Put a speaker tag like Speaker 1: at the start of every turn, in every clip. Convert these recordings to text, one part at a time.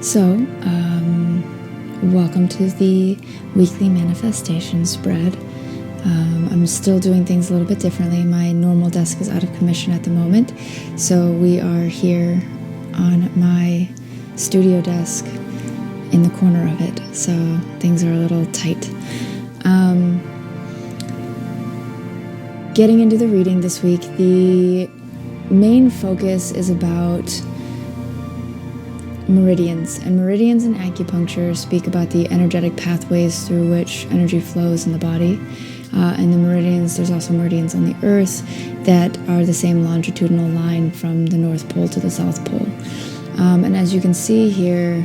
Speaker 1: So, welcome to the weekly manifestation spread. I'm still doing things a little bit differently. My normal desk is out of commission at the moment, so we are here on my studio desk in the corner of it, so things are a little tight. Getting into the reading this week, the main focus is about meridians, and meridians in acupuncture speak about the energetic pathways through which energy flows in the body. And the meridians, there's also meridians on the earth that are the same longitudinal line from the North Pole to the South Pole. And as you can see here,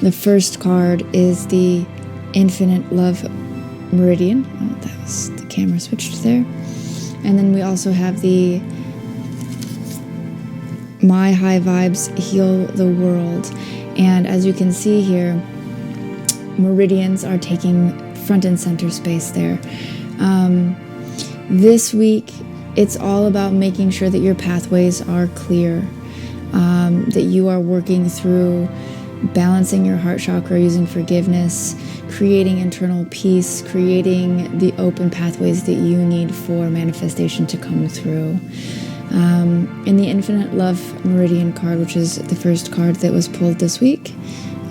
Speaker 1: the first card is the Infinite Love Meridian. Oh, that was the camera switched there. And then we also have the My High Vibes Heal the World. And as you can see here, meridians are taking front and center space there. This week, it's all about making sure that your pathways are clear, that you are working through balancing your heart chakra using forgiveness, creating internal peace, creating the open pathways that you need for manifestation to come through. In the Infinite Love Meridian card, which is the first card that was pulled this week,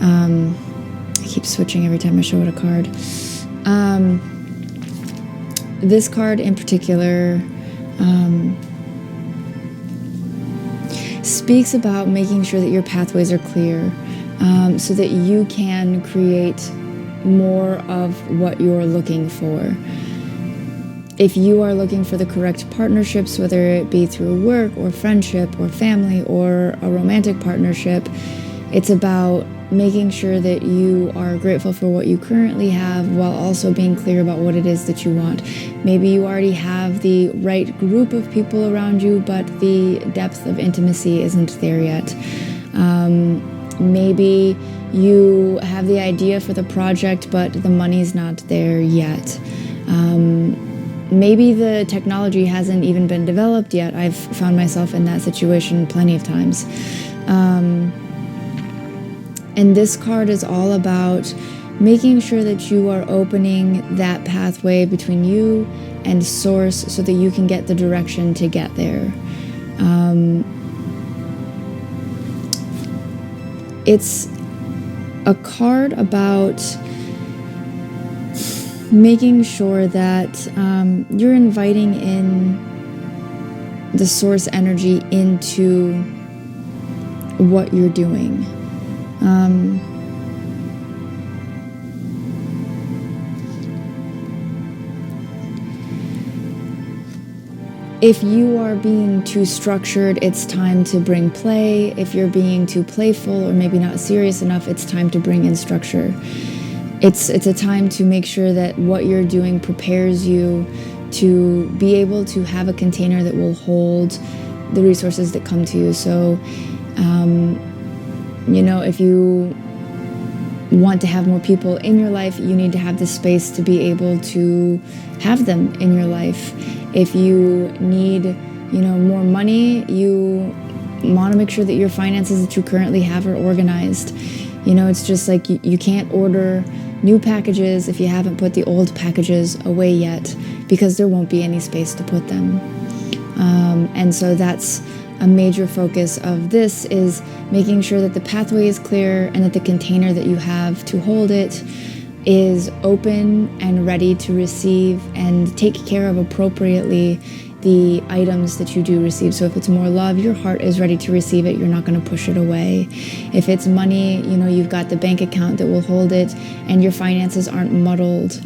Speaker 1: I keep switching every time I show it a card. This card in particular speaks about making sure that your pathways are clear, so that you can create more of what you're looking for. If you are looking for the correct partnerships, whether it be through work or friendship or family or a romantic partnership, it's about making sure that you are grateful for what you currently have while also being clear about what it is that you want. Maybe you already have the right group of people around you, but the depth of intimacy isn't there yet. Maybe you have the idea for the project, but the money's not there yet. Maybe the technology hasn't even been developed yet. I've found myself in that situation plenty of times. And this card is all about making sure that you are opening that pathway between you and Source so that you can get the direction to get there. It's a card about making sure that you're inviting in the Source energy into what you're doing. If you are being too structured, it's time to bring play. If you're being too playful or maybe not serious enough, it's time to bring in structure. It's a time to make sure that what you're doing prepares you to be able to have a container that will hold the resources that come to you. So, if you want to have more people in your life, you need to have the space to be able to have them in your life. If you need, more money, you want to make sure that your finances that you currently have are organized. It's just like you can't order new packages if you haven't put the old packages away yet, because there won't be any space to put them. And so that's a major focus of this, is making sure that the pathway is clear and that the container that you have to hold it is open and ready to receive and take care of appropriately the items that you do receive. So if it's more love, your heart is ready to receive it. You're not going to push it away. If it's money, you've got the bank account that will hold it and your finances aren't muddled.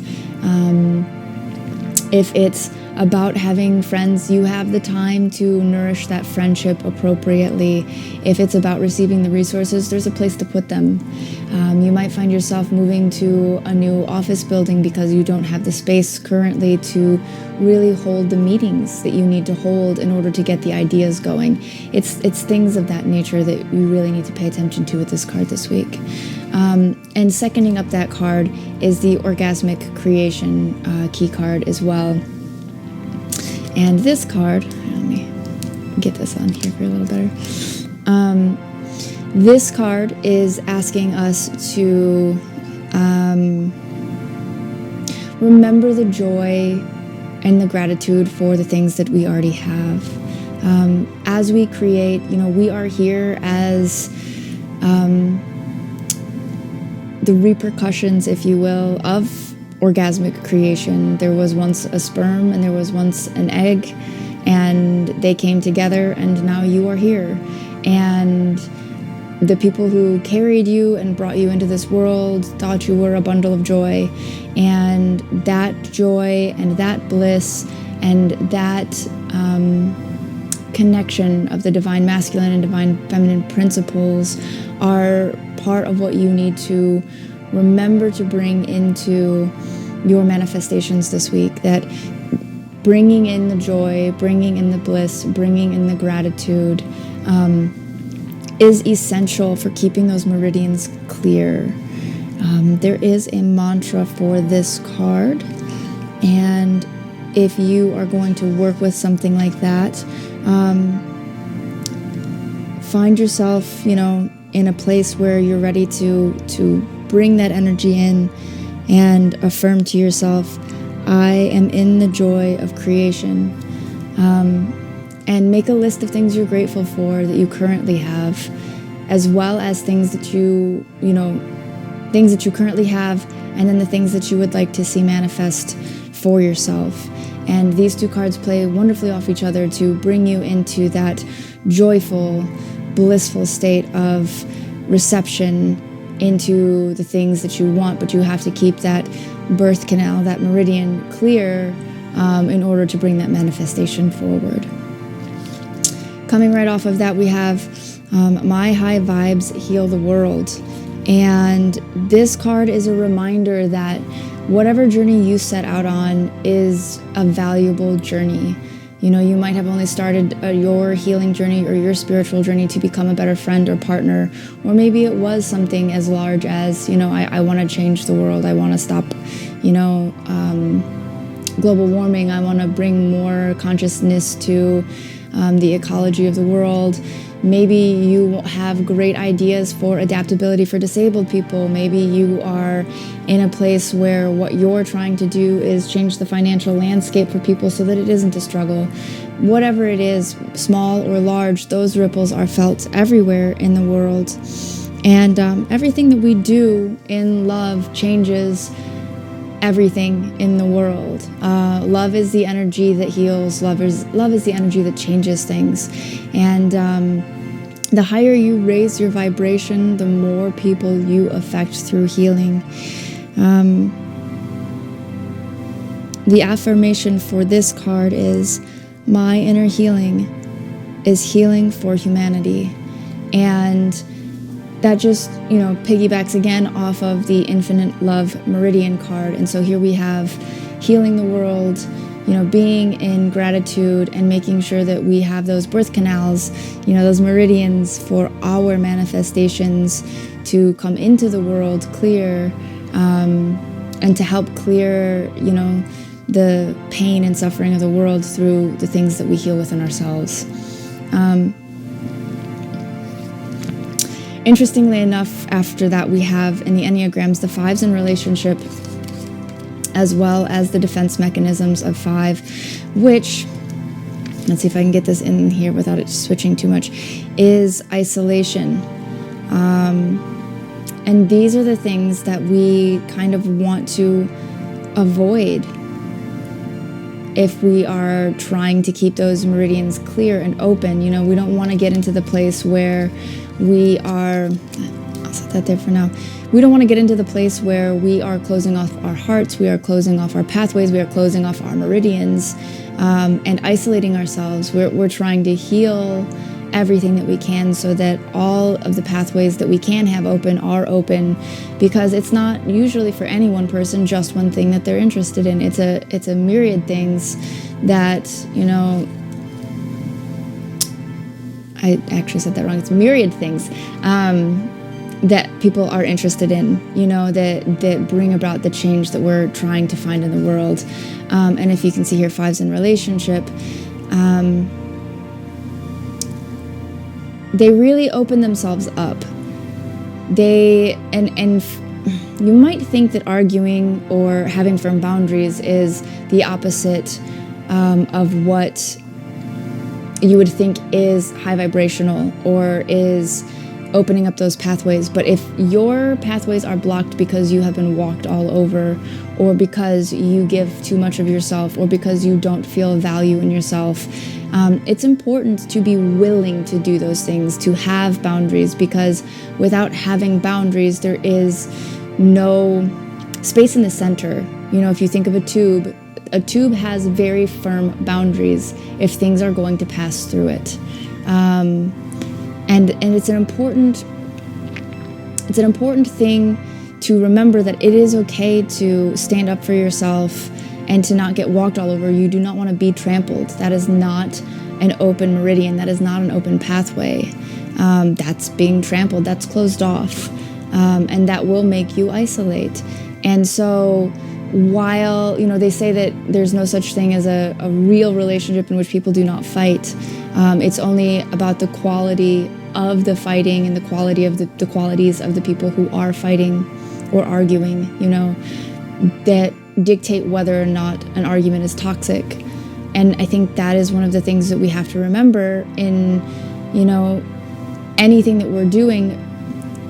Speaker 1: If it's about having friends, you have the time to nourish that friendship appropriately. If it's about receiving the resources, there's a place to put them. You might find yourself moving to a new office building because you don't have the space currently to really hold the meetings that you need to hold in order to get the ideas going. It's things of that nature that you really need to pay attention to with this card this week. And seconding up that card is the Orgasmic Creation key card as well. And this card, let me get this on here for a little better. This card is asking us to remember the joy and the gratitude for the things that we already have. As we create, we are here as the repercussions, if you will, of orgasmic creation. There was once a sperm and there was once an egg, and they came together, and now you are here. And the people who carried you and brought you into this world thought you were a bundle of joy, and that joy and that bliss and that connection of the divine masculine and divine feminine principles are part of what you need to remember to bring into your manifestations this week. That bringing in the joy, bringing in the bliss, bringing in the gratitude is essential for keeping those meridians clear. There is a mantra for this card, and if you are going to work with something like that, find yourself, in a place where you're ready to bring that energy in and affirm to yourself, I am in the joy of creation. And make a list of things you're grateful for that you currently have, as well as things that things that you currently have, and then the things that you would like to see manifest for yourself. And these two cards play wonderfully off each other to bring you into that joyful, blissful state of reception into the things that you want, but you have to keep that birth canal, that meridian clear in order to bring that manifestation forward. Coming right off of that, we have My High Vibes Heal the World. And this card is a reminder that whatever journey you set out on is a valuable journey. You might have only started your healing journey or your spiritual journey to become a better friend or partner, or maybe it was something as large as, I want to change the world. I want to stop, global warming. I want to bring more consciousness to the ecology of the world. Maybe you have great ideas for adaptability for disabled people. Maybe you are in a place where what you're trying to do is change the financial landscape for people so that it isn't a struggle. Whatever it is, small or large, those ripples are felt everywhere in the world. And everything that we do in love changes everything in the world. Love is the energy that heals. Love is the energy that changes things. And the higher you raise your vibration, the more people you affect through healing. The affirmation for this card is, my inner healing is healing for humanity. And that just, piggybacks again off of the Infinite Love Meridian card. And so here we have healing the world, being in gratitude and making sure that we have those birth canals, those meridians for our manifestations to come into the world clear, and to help clear, the pain and suffering of the world through the things that we heal within ourselves. Interestingly enough, after that, we have in the Enneagrams the fives in relationship, as well as the defense mechanisms of 5, which, let's see if I can get this in here without it switching too much, is isolation. And these are the things that we kind of want to avoid if we are trying to keep those meridians clear and open. We don't want to get into the place where we are, I'll set that there for now. We don't want to get into the place where we are closing off our hearts, we are closing off our pathways, we are closing off our meridians, and isolating ourselves. We're trying to heal everything that we can so that all of the pathways that we can have open are open, because it's not usually for any one person just one thing that they're interested in. It's a myriad things that, I actually said that wrong. It's myriad things that people are interested in, that bring about the change that we're trying to find in the world. And if you can see here, 5s in relationship, they really open themselves up. You might think that arguing or having firm boundaries is the opposite of what you would think is high vibrational or is opening up those pathways. But if your pathways are blocked because you have been walked all over, or because you give too much of yourself, or because you don't feel value in yourself, it's important to be willing to do those things, to have boundaries, because without having boundaries, there is no space in the center. You know, if you think of a tube has very firm boundaries if things are going to pass through it. And it's an important thing to remember, that it is okay to stand up for yourself and to not get walked all over. You do not want to be trampled. That is not an open meridian. That is not an open pathway. That's being trampled. That's closed off. And that will make you isolate. And so while, you know, they say that there's no such thing as a real relationship in which people do not fight, it's only about the quality of the fighting and the quality of the qualities of the people who are fighting or arguing, you know, that dictate whether or not an argument is toxic. And I think that is one of the things that we have to remember in, you know, anything that we're doing.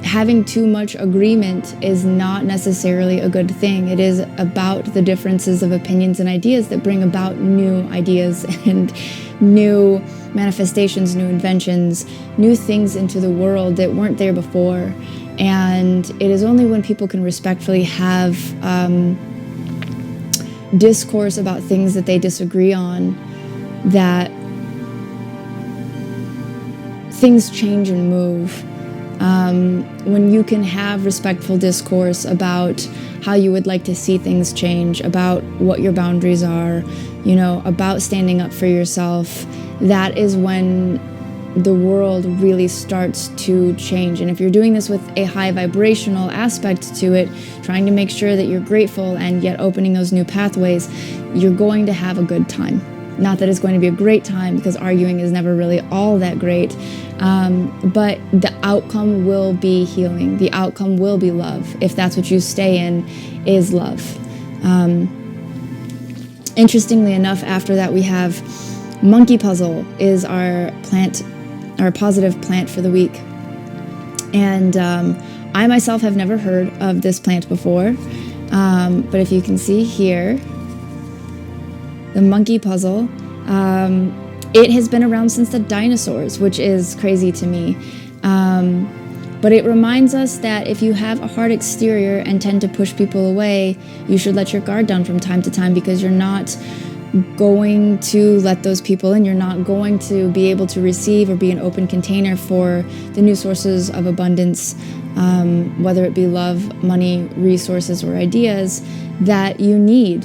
Speaker 1: Having too much agreement is not necessarily a good thing. It is about the differences of opinions and ideas that bring about new ideas and new manifestations, new inventions, new things into the world that weren't there before. And it is only when people can respectfully have discourse about things that they disagree on that things change and move. When you can have respectful discourse about how you would like to see things change, about what your boundaries are, you know, about standing up for yourself, that is when the world really starts to change. And if you're doing this with a high vibrational aspect to it, trying to make sure that you're grateful and yet opening those new pathways, you're going to have a good time. Not that it's going to be a great time, because arguing is never really all that great, but the outcome will be healing. The outcome will be love, if that's what you stay in, is love. Interestingly enough, after that we have Monkey Puzzle is our plant, our positive plant for the week. And I myself have never heard of this plant before, but if you can see here, the Monkey Puzzle, it has been around since the dinosaurs, which is crazy to me. But it reminds us that if you have a hard exterior and tend to push people away, you should let your guard down from time to time, because you're not going to let those people in. You're not going to be able to receive or be an open container for the new sources of abundance, whether it be love, money, resources, or ideas that you need.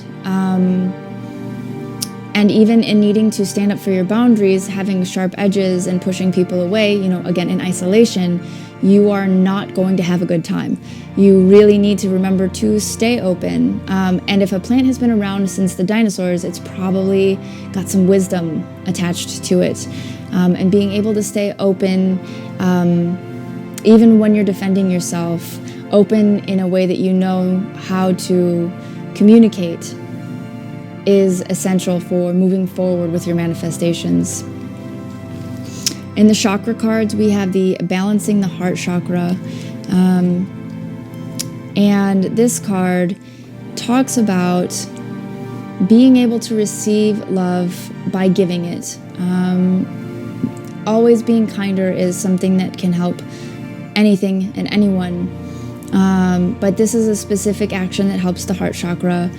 Speaker 1: And even in needing to stand up for your boundaries, having sharp edges and pushing people away, you know, again, in isolation, you are not going to have a good time. You really need to remember to stay open. And if a plant has been around since the dinosaurs, it's probably got some wisdom attached to it. And being able to stay open, even when you're defending yourself, open in a way that you know how to communicate, is essential for moving forward with your manifestations. In the chakra cards, we have the balancing the heart chakra. And this card talks about being able to receive love by giving it. Always being kinder is something that can help anything and anyone. But this is a specific action that helps the heart chakra.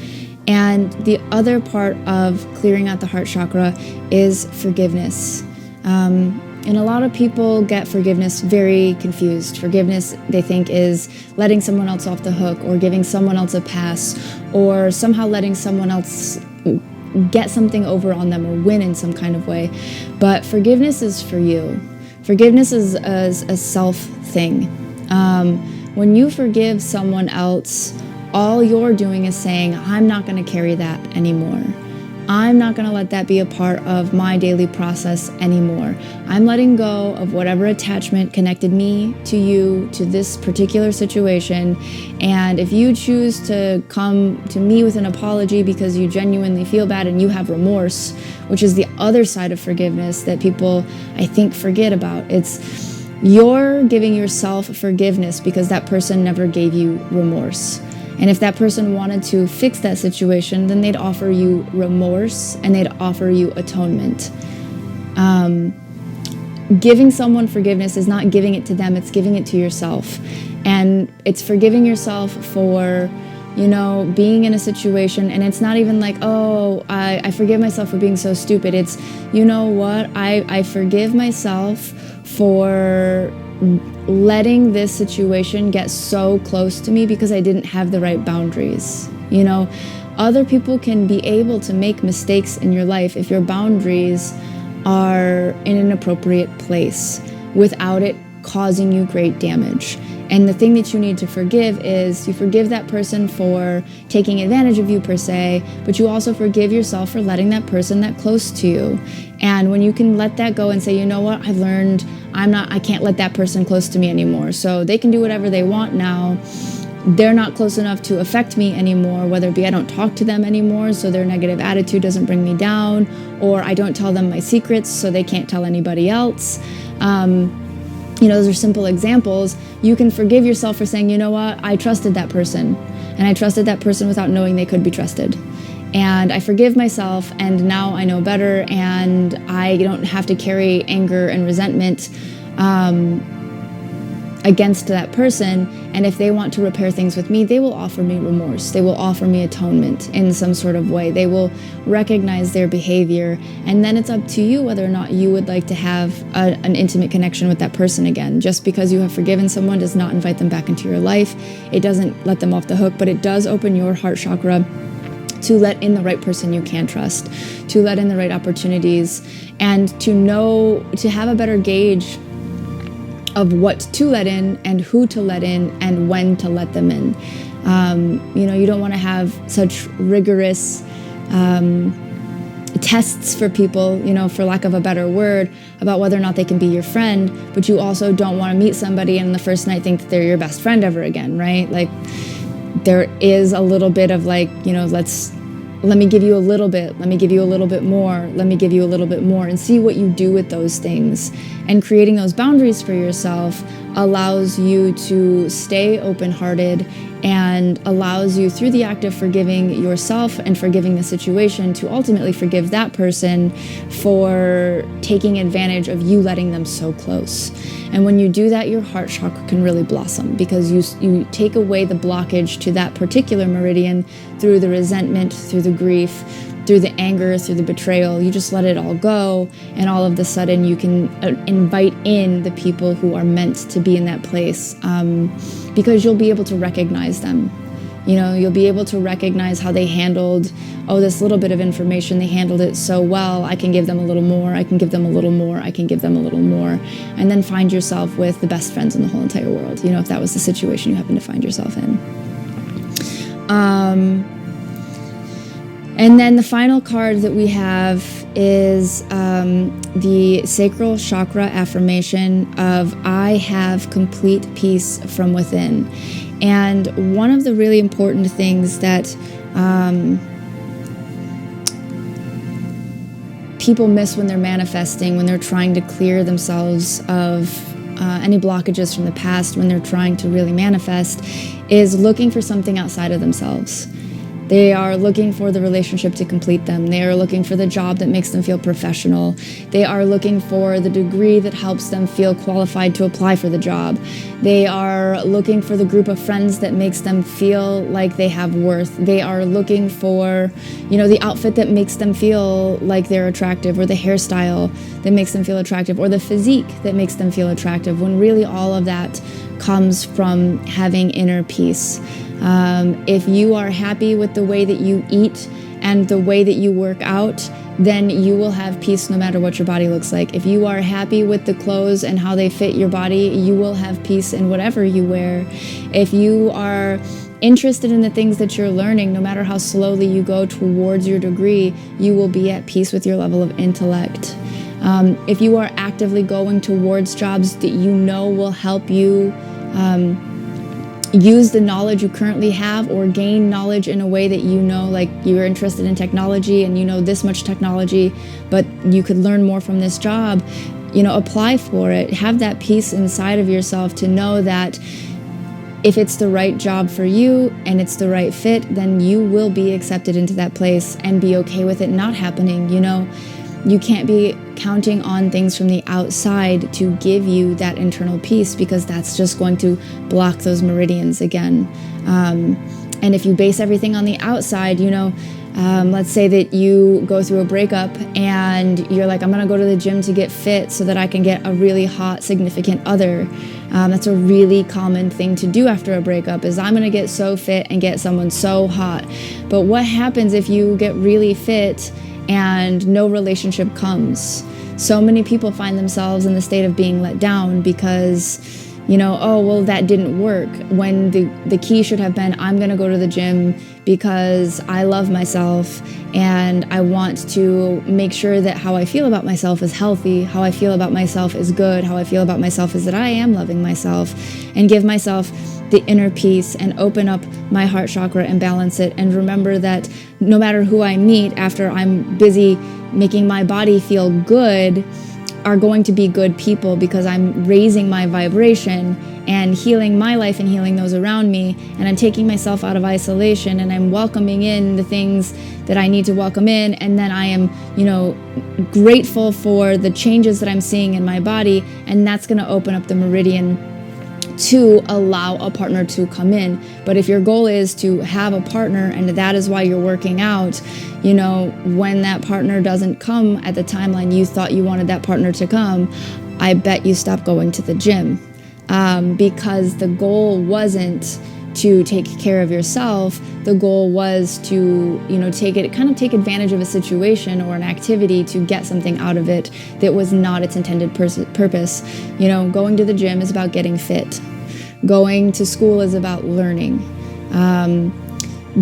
Speaker 1: And the other part of clearing out the heart chakra is forgiveness. And a lot of people get forgiveness very confused. Forgiveness, they think, is letting someone else off the hook, or giving someone else a pass, or somehow letting someone else get something over on them or win in some kind of way. But forgiveness is for you. Forgiveness is a self thing. When you forgive someone else, all you're doing is saying, I'm not going to carry that anymore. I'm not going to let that be a part of my daily process anymore. I'm letting go of whatever attachment connected me to you, to this particular situation. And if you choose to come to me with an apology because you genuinely feel bad and you have remorse, which is the other side of forgiveness that people, I think, forget about. It's you're giving yourself forgiveness because that person never gave you remorse. And if that person wanted to fix that situation, then they'd offer you remorse and they'd offer you atonement. Giving someone forgiveness is not giving it to them, it's giving it to yourself. And it's forgiving yourself for, being in a situation, and it's not even like, oh, I forgive myself for being so stupid. It's, you know what, I forgive myself for letting this situation get so close to me because I didn't have the right boundaries. Other people can be able to make mistakes in your life if your boundaries are in an appropriate place without it causing you great damage. And the thing that you need to forgive is you forgive that person for taking advantage of you per se, but you also forgive yourself for letting that person that close to you. And when you can let that go and say, you know what, I've learned I can't let that person close to me anymore. So they can do whatever they want now. They're not close enough to affect me anymore, whether it be I don't talk to them anymore, so their negative attitude doesn't bring me down, or I don't tell them my secrets, so they can't tell anybody else. Those are simple examples. You can forgive yourself for saying, you know what, I trusted that person, and I trusted that person without knowing they could be trusted. And I forgive myself, and now I know better, and I don't have to carry anger and resentment against that person. And if they want to repair things with me, they will offer me remorse. They will offer me atonement in some sort of way. They will recognize their behavior. And then it's up to you whether or not you would like to have an intimate connection with that person again. Just because you have forgiven someone does not invite them back into your life. It doesn't let them off the hook, but it does open your heart chakra to let in the right person you can trust, to let in the right opportunities, and to have a better gauge of what to let in and who to let in and when to let them in. You don't want to have such rigorous tests for people, for lack of a better word, about whether or not they can be your friend, but you also don't want to meet somebody and the first night think that they're your best friend ever again, right? Like, there is a little bit of like, let me give you a little bit, let me give you a little bit more, let me give you a little bit more, and see what you do with those things. And creating those boundaries for yourself allows you to stay open-hearted and allows you, through the act of forgiving yourself and forgiving the situation, to ultimately forgive that person for taking advantage of you letting them so close. And when you do that, your heart chakra can really blossom because you take away the blockage to that particular meridian through the resentment, through the grief, through the anger, through the betrayal. You just let it all go, and all of a sudden you can invite in the people who are meant to be in that place, because you'll be able to recognize them. You'll be able to recognize how they handled, this little bit of information, they handled it so well, I can give them a little more, I can give them a little more, I can give them a little more, and then find yourself with the best friends in the whole entire world, if that was the situation you happen to find yourself in. And then the final card that we have is the Sacral Chakra affirmation of I have complete peace from within. And one of the really important things that people miss when they're manifesting, when they're trying to clear themselves of any blockages from the past, when they're trying to really manifest, is looking for something outside of themselves. They are looking for the relationship to complete them. They are looking for the job that makes them feel professional. They are looking for the degree that helps them feel qualified to apply for the job. They are looking for the group of friends that makes them feel like they have worth. They are looking for, the outfit that makes them feel like they're attractive, or the hairstyle that makes them feel attractive, or the physique that makes them feel attractive, when really all of that comes from having inner peace. If you are happy with the way that you eat and the way that you work out, then you will have peace no matter what your body looks like. If you are happy with the clothes and how they fit your body, you will have peace in whatever you wear. If you are interested in the things that you're learning, no matter how slowly you go towards your degree, you will be at peace with your level of intellect. If you are actively going towards jobs that you know will help you use the knowledge you currently have, or gain knowledge in a way that you know, like you're interested in technology and you know this much technology, but you could learn more from this job, apply for it. Have that peace inside of yourself to know that if it's the right job for you and it's the right fit, then you will be accepted into that place and be okay with it not happening. You can't be counting on things from the outside to give you that internal peace, because that's just going to block those meridians again. And if you base everything on the outside, let's say that you go through a breakup and you're like, I'm going to go to the gym to get fit so that I can get a really hot, significant other. That's a really common thing to do after a breakup, is I'm going to get so fit and get someone so hot. But what happens if you get really fit and no relationship comes? So many people find themselves in the state of being let down because, that didn't work, when the key should have been, I'm going to go to the gym because I love myself and I want to make sure that how I feel about myself is healthy, how I feel about myself is good, how I feel about myself is that I am loving myself, and give myself the inner peace and open up my heart chakra and balance it, and remember that no matter who I meet after I'm busy making my body feel good are going to be good people, because I'm raising my vibration and healing my life and healing those around me, and I'm taking myself out of isolation and I'm welcoming in the things that I need to welcome in, and then I am, grateful for the changes that I'm seeing in my body, and that's going to open up the meridian to allow a partner to come in. But if your goal is to have a partner and that is why you're working out, when that partner doesn't come at the timeline you thought you wanted that partner to come, I bet you stop going to the gym, because the goal wasn't to take care of yourself. The goal was to, take advantage of a situation or an activity to get something out of it that was not its intended purpose. Going to the gym is about getting fit. Going to school is about learning.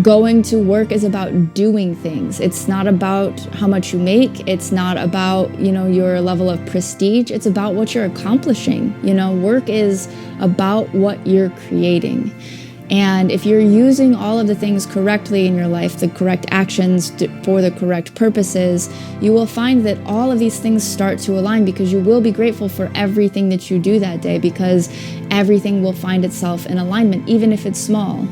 Speaker 1: Going to work is about doing things. It's not about how much you make. It's not about, your level of prestige. It's about what you're accomplishing. Work is about what you're creating. And if you're using all of the things correctly in your life, the correct actions for the correct purposes, you will find that all of these things start to align, because you will be grateful for everything that you do that day, because everything will find itself in alignment, even if it's small.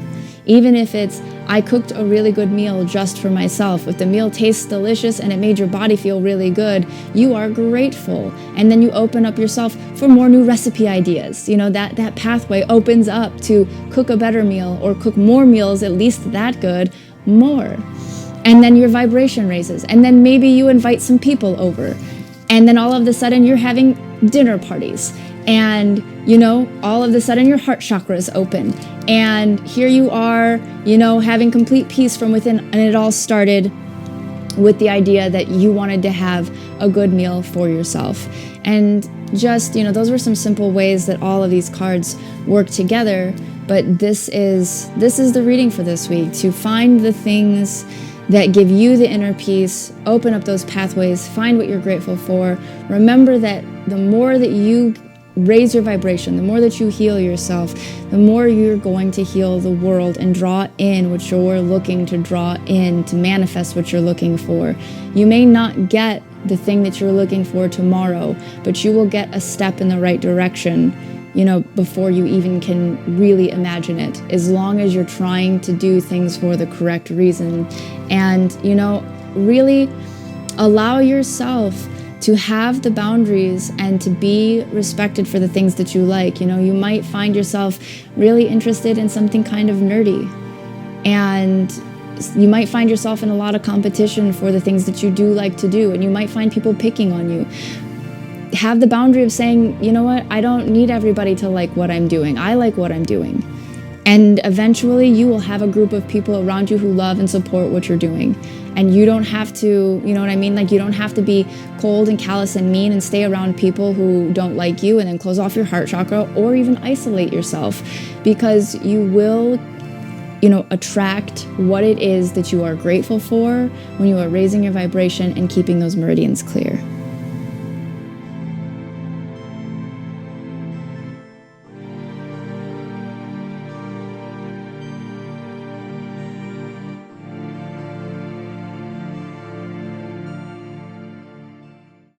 Speaker 1: Even if it's, I cooked a really good meal just for myself. If the meal tastes delicious and it made your body feel really good, you are grateful. And then you open up yourself for more new recipe ideas. That pathway opens up to cook a better meal or cook more meals, at least that good, more. And then your vibration raises. And then maybe you invite some people over. And then all of a sudden you're having dinner parties. And, all of a sudden your heart chakra is open. And here you are, having complete peace from within. And it all started with the idea that you wanted to have a good meal for yourself. And just, those were some simple ways that all of these cards work together. But this is the reading for this week, to find the things that give you the inner peace, open up those pathways, find what you're grateful for. Remember that the more that you raise your vibration, the more that you heal yourself, the more you're going to heal the world and draw in what you're looking to draw in, to manifest what you're looking for. You may not get the thing that you're looking for tomorrow, but you will get a step in the right direction, before you even can really imagine it, as long as you're trying to do things for the correct reason. And, really allow yourself to have the boundaries and to be respected for the things that you like. You might find yourself really interested in something kind of nerdy, and you might find yourself in a lot of competition for the things that you do like to do, and you might find people picking on you. Have the boundary of saying, you know what, I don't need everybody to like what I'm doing. I like what I'm doing. And eventually you will have a group of people around you who love and support what you're doing. And you don't have to, you don't have to be cold and callous and mean and stay around people who don't like you and then close off your heart chakra, or even isolate yourself, because you will attract what it is that you are grateful for when you are raising your vibration and keeping those meridians clear.